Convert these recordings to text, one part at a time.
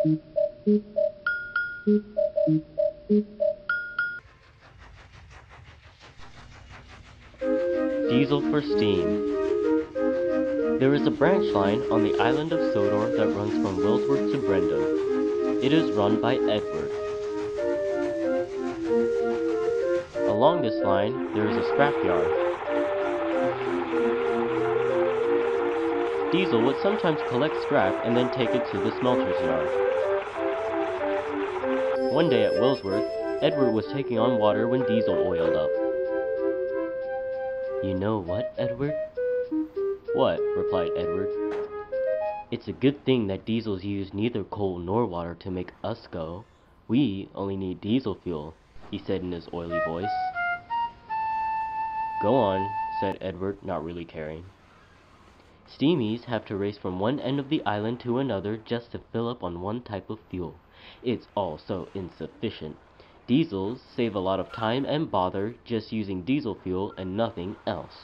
Diesel for steam. There is a branch line on the island of Sodor that runs from Willsworth to Brendam. It is run by Edward. Along this line, there is a scrapyard. Diesel would sometimes collect scrap and then take it to the smelter's yard. One day at Willsworth, Edward was taking on water when Diesel oiled up. "You know what, Edward?" "What?" replied Edward. "It's a good thing that Diesels use neither coal nor water to make us go. We only need diesel fuel," he said in his oily voice. "Go on," said Edward, not really caring. "Steamies have to race from one end of the island to another just to fill up on one type of fuel. It's all so insufficient. Diesels save a lot of time and bother just using diesel fuel and nothing else."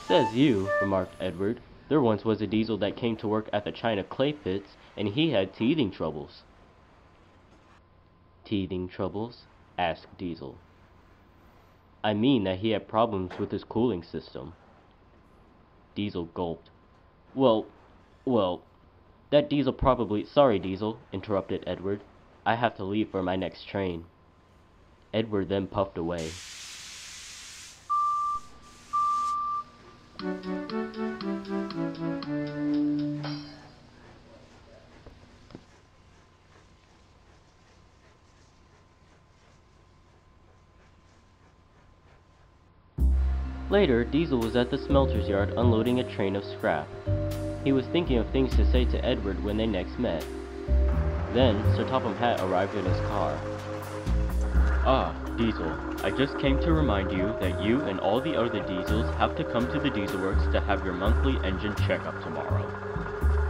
"Says you," remarked Edward. "There once was a diesel that came to work at the China clay pits, and he had teething troubles." "Teething troubles?" asked Diesel. "I mean that he had problems with his cooling system." Diesel gulped. Well, that Diesel probably—" "Sorry, Diesel," interrupted Edward. "I have to leave for my next train." Edward then puffed away. Later, Diesel was at the smelter's yard unloading a train of scrap. He was thinking of things to say to Edward when they next met. Then, Sir Topham Hatt arrived in his car. "Ah, Diesel, I just came to remind you that you and all the other Diesels have to come to the Diesel Works to have your monthly engine checkup tomorrow."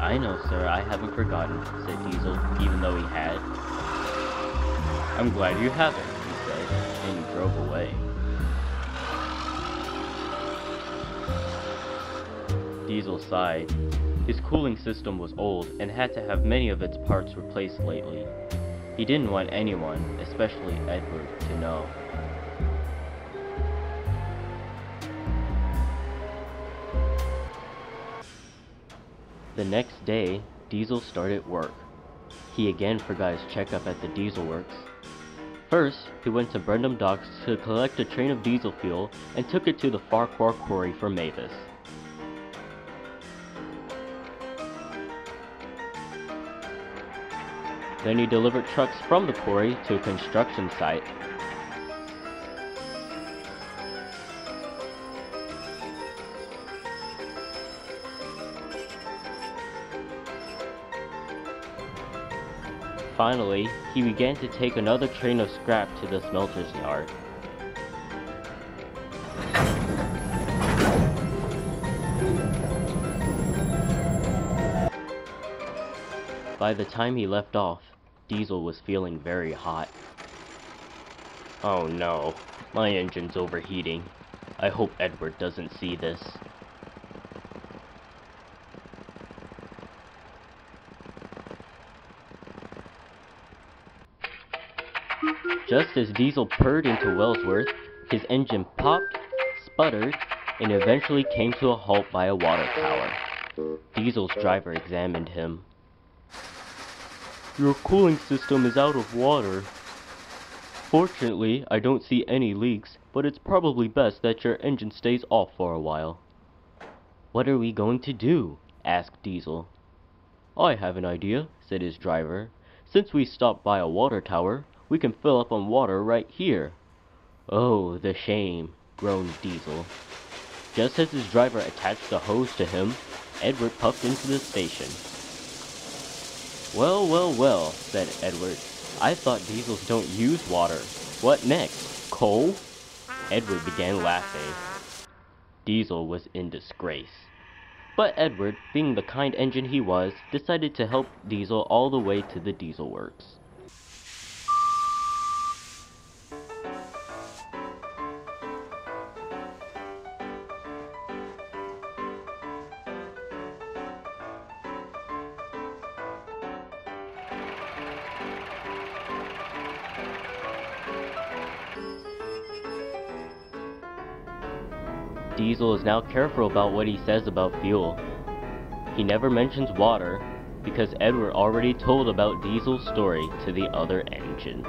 "I know, sir, I haven't forgotten," said Diesel, even though he had. "I'm glad you haven't," he said, and he drove away. Diesel sighed. His cooling system was old and had to have many of its parts replaced lately. He didn't want anyone, especially Edward, to know. The next day, Diesel started work. He again forgot his checkup at the Diesel Works. First, he went to Brendam Docks to collect a train of diesel fuel and took it to the Farquhar Quarry for Mavis. Then he delivered trucks from the quarry to a construction site. Finally, he began to take another train of scrap to the smelter's yard. By the time he left off, Diesel was feeling very hot. "Oh no, my engine's overheating. I hope Edward doesn't see this." Just as Diesel purred into Wellsworth, his engine popped, sputtered, and eventually came to a halt by a water tower. Diesel's driver examined him. "Your cooling system is out of water. Fortunately, I don't see any leaks, but it's probably best that your engine stays off for a while." "What are we going to do?" asked Diesel. "I have an idea," said his driver. "Since we stopped by a water tower, we can fill up on water right here." "Oh, the shame," groaned Diesel. Just as his driver attached the hose to him, Edward puffed into the station. Well, said Edward. "I thought diesels don't use water. What next? Coal?" Edward began laughing. Diesel was in disgrace. But Edward, being the kind engine he was, decided to help Diesel all the way to the Diesel Works. Diesel is now careful about what he says about fuel. He never mentions water, because Edward already told about Diesel's story to the other engines.